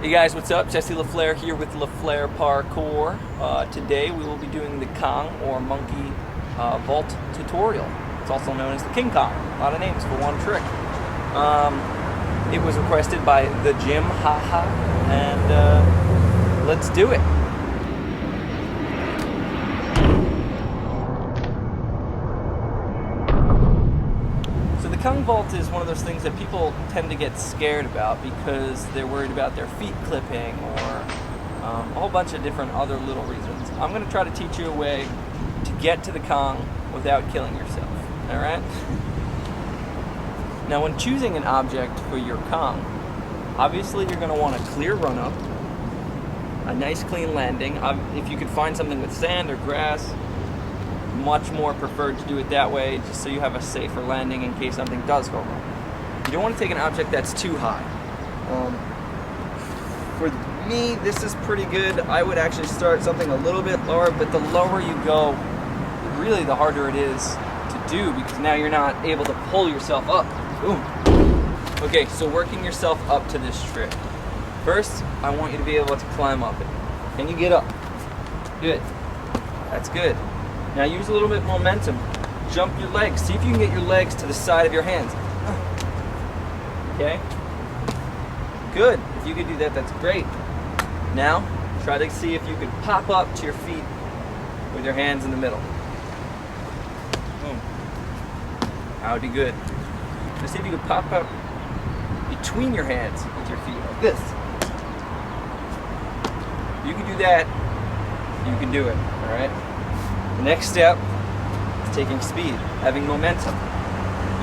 Hey guys, what's up? Jesse Flair here with Flair Parkour. Today we will be doing the Kong or monkey vault tutorial. It's also known as the King Kong. A lot of names for one trick. It was requested by the gym, haha, and let's do it. The Kong vault is one of those things that people tend to get scared about because they're worried about their feet clipping or a whole bunch of different other little reasons. I'm going to try to teach you a way to get to the Kong without killing yourself. Alright? Now when choosing an object for your Kong, obviously you're going to want a clear run up, a nice clean landing. If you could find something with sand or grass, much more preferred to do it that way, just so you have a safer landing in case something does go wrong. You don't want to take an object that's too high. For me, this is pretty good. I would actually start something a little bit lower, but the lower you go, really the harder it is to do, because now you're not able to pull yourself up. Boom. Okay, so working yourself up to this trick. First, I want you to be able to climb up it. Can you get up? Good. That's good. Now use a little bit of momentum. Jump your legs. See if you can get your legs to the side of your hands. Okay? Good. If you could do that, that's great. Now, try to see if you could pop up to your feet with your hands in the middle. Boom. That would be good. Just see if you could pop up between your hands with your feet, like this. If you can do that, you can do it. Alright? The next step is taking speed, having momentum.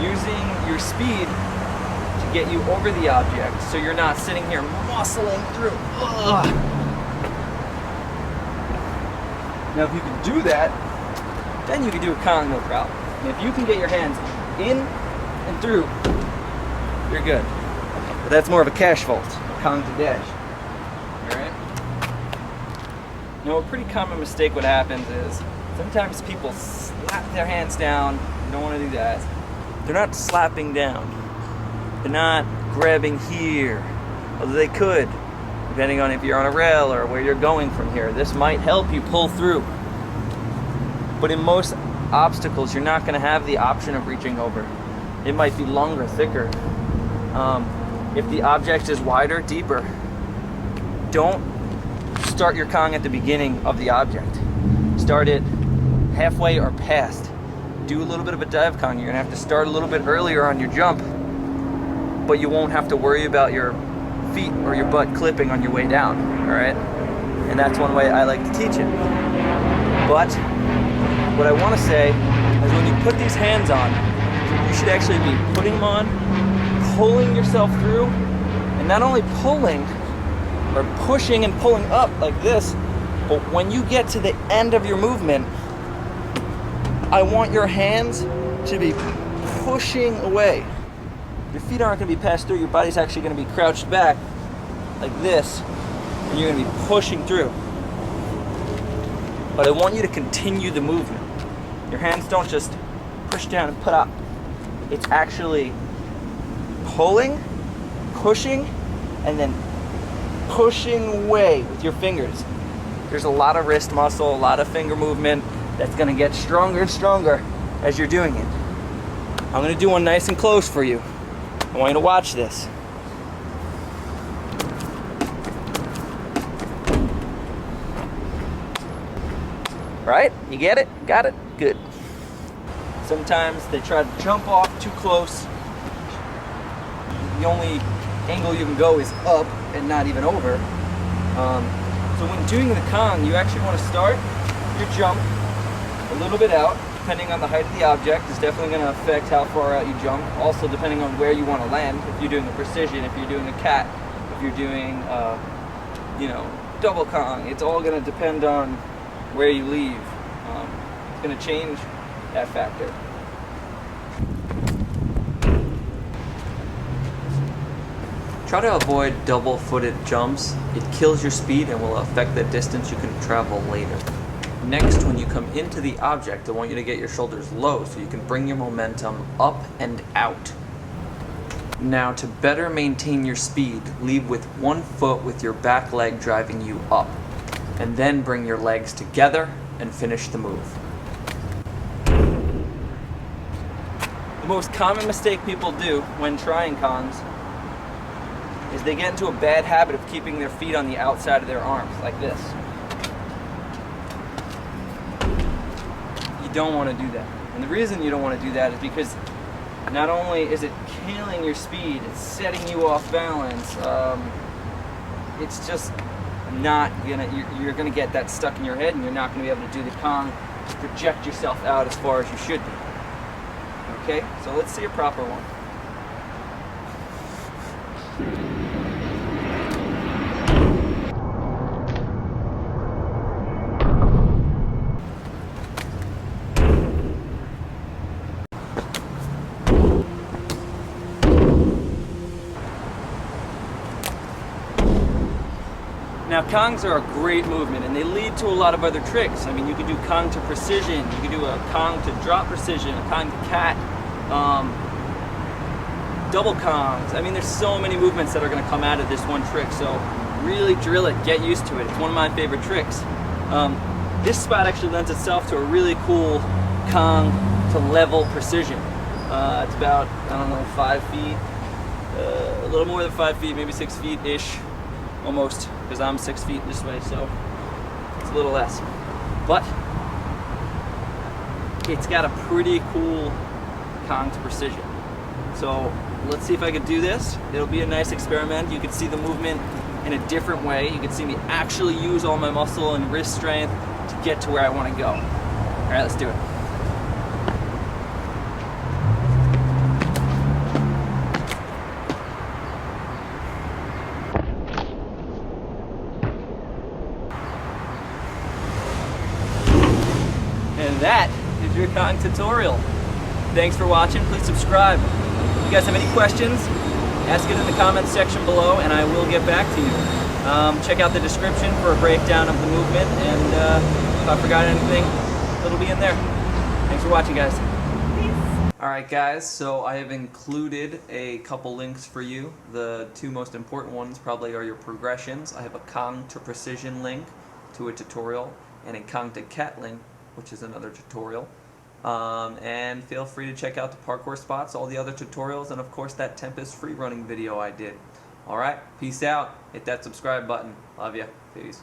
Using your speed to get you over the object so you're not sitting here muscling through. Ugh. Now if you can do that, then you can do a Kong no problem. And if you can get your hands in and through, you're good. But that's more of a cash vault, Kong to dash. Alright? Now a pretty common mistake what happens is sometimes people slap their hands down. You don't want to do that. They're not slapping down. They're not grabbing here. Although they could, depending on if you're on a rail or where you're going from here. This might help you pull through. But in most obstacles, you're not going to have the option of reaching over. It might be longer, thicker. If the object is wider, deeper, don't start your Kong at the beginning of the object. Start it halfway or past. Do a little bit of a dive Kong. You're gonna have to start a little bit earlier on your jump, but you won't have to worry about your feet or your butt clipping on your way down. All right, and that's one way I like to teach it. But what I want to say is when you put these hands on, you should actually be putting them on, pulling yourself through, and not only pulling or pushing and pulling up like this, but when you get to the end of your movement, I want your hands to be pushing away. Your feet aren't going to be passed through. Your body's actually going to be crouched back like this, and you're going to be pushing through. But I want you to continue the movement. Your hands don't just push down and put up. It's actually pulling, pushing, and then pushing away with your fingers. There's a lot of wrist muscle, a lot of finger movement that's going to get stronger and stronger as you're doing it. I'm going to do one nice and close for you. I want you to watch this. Right? You get it? Got it? Good. Sometimes they try to jump off too close. The only angle you can go is up and not even over. So when doing the Kong, you actually want to start your jump a little bit out. Depending on the height of the object, is definitely going to affect how far out you jump. Also depending on where you want to land. If you're doing a precision, if you're doing a cat, if you're doing, double Kong, it's all going to depend on where you leave. It's going to change that factor. Try to avoid double-footed jumps. It kills your speed and will affect the distance you can travel later. Next, when you come into the object, I want you to get your shoulders low so you can bring your momentum up and out. Now, to better maintain your speed, lead with one foot with your back leg driving you up, and then bring your legs together and finish the move. The most common mistake people do when trying Kongs is they get into a bad habit of keeping their feet on the outside of their arms, like this. You don't want to do that. And the reason you don't want to do that is because not only is it killing your speed, it's setting you off balance. It's just not gonna, you're gonna get that stuck in your head and you're not gonna be able to do the Kong to project yourself out as far as you should be. Okay, so let's see a proper one. Now, Kongs are a great movement and they lead to a lot of other tricks. I mean, you could do Kong to precision, you could do a Kong to drop precision, a Kong to cat, double Kongs. I mean, there's so many movements that are going to come out of this one trick, so really drill it, get used to it. It's one of my favorite tricks. This spot actually lends itself to a really cool Kong to level precision. It's about, I don't know, 5 feet, a little more than 5 feet, maybe 6 feet-ish. Almost, because I'm 6 feet this way, so it's a little less. But it's got a pretty cool Kong to precision. So let's see if I can do this. It'll be a nice experiment. You can see the movement in a different way. You can see me actually use all my muscle and wrist strength to get to where I want to go. All right, let's do it. And that is your Kong tutorial. Thanks for watching. Please subscribe. If you guys have any questions, ask it in the comments section below and I will get back to you. Check out the description for a breakdown of the movement, and if I forgot anything, it'll be in there. Thanks for watching, guys. Peace. Alright guys, so I have included a couple links for you. The two most important ones probably are your progressions. I have a Kong to precision link to a tutorial and a Kong to cat link, which is another tutorial. And feel free to check out the parkour spots, all the other tutorials, and of course that Tempest free running video I did. Alright, peace out. Hit that subscribe button. Love ya. Peace.